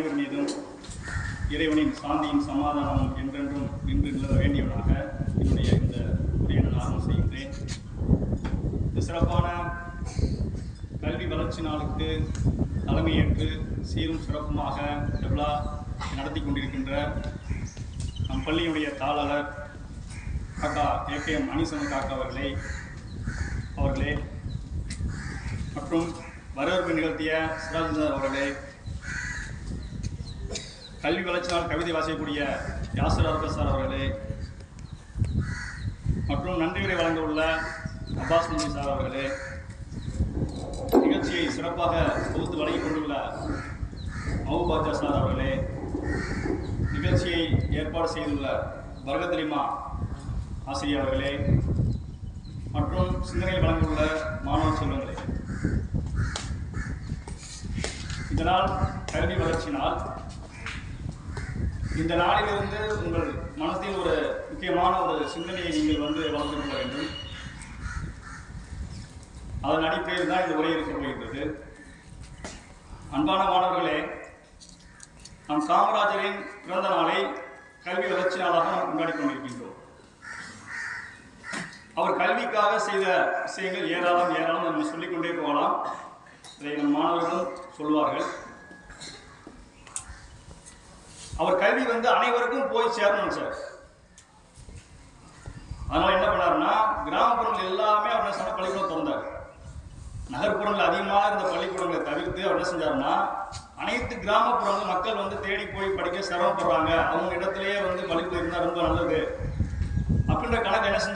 அனைவர் மீதும் இறைவனின் சாந்தியின் சமாதானம் என்றென்றும் நின்று நிலவ வேண்டியவனாக என்னுடைய இந்த உரையை நான் ஆரம்பம் செய்கின்றேன். இந்த சிறப்பான கல்வி வளர்ச்சி நாளுக்கு தலைமையேற்று சீரும் சிறப்புமாக விழா நடத்தி கொண்டிருக்கின்ற நம் பள்ளியுடைய தாளர் காக்கா ஏகேஎம் அனிசன் காக்கா அவர்களே மற்றும் வரவேற்பு நிகழ்த்திய சிராஜ்தார் அவர்களே, கல்வி வளர்ச்சி நாள் கவிதை வாசிக்கக்கூடிய யாசர் அர்பஸ் சார் அவர்களே மற்றும் நன்றியுரை வழங்க உள்ள அப்பாஸ் முனி சார் அவர்களே, நிகழ்ச்சியை சிறப்பாக தொகுத்து வழங்கிக் கொண்டுள்ள மவுபாஜா சார் அவர்களே, நிகழ்ச்சியை ஏற்பாடு செய்துள்ள பரகத்லிமா ஆசிரியர் அவர்களே மற்றும் சிந்தனையில் வழங்கியுள்ள மாணவ செல்வங்களே, இந்த நாள் கல்வி வளர்ச்சி நாள். இந்த நாளிலிருந்து உங்கள் மனத்தில் ஒரு முக்கியமான ஒரு சிந்தனையை நீங்கள் வளர்த்து கொள்ள வேண்டும். அதன் அடிப்படையில் தான் இந்த உரை இருக்க போகின்றது. அன்பான மாணவர்களே, நம் காமராஜரின் பிறந்த நாளை கல்வி வளர்ச்சி நாளாக நாம் கொண்டாடி கொண்டிருக்கின்றோம். அவர் கல்விக்காக செய்த விஷயங்கள் ஏராளம் நம்ம சொல்லிக்கொண்டே போகலாம். இதை நம் மாணவர்களும் சொல்வார்கள். அவர் கல்வி அனைவருக்கும் போய் சேரணும் சார். அதனால என்ன பண்ணாருன்னா, கிராமப்புறங்கள் எல்லாமே அவர் சொன்ன பள்ளிக்கூடம் திறந்தார். நகர்ப்புறங்கள் அதிகமாக இருந்த பள்ளிக்கூடங்களை தவிர்த்து அவர் என்ன செஞ்சாருன்னா, அனைத்து கிராமப்புறங்கள் மக்கள் தேடி போய் படிக்க சிரமப்படுறாங்க, அவங்க இடத்துலயே பள்ளிக்கூடம் இருந்தால் ரொம்ப நல்லது அப்படின்ற கணக்கு என்ன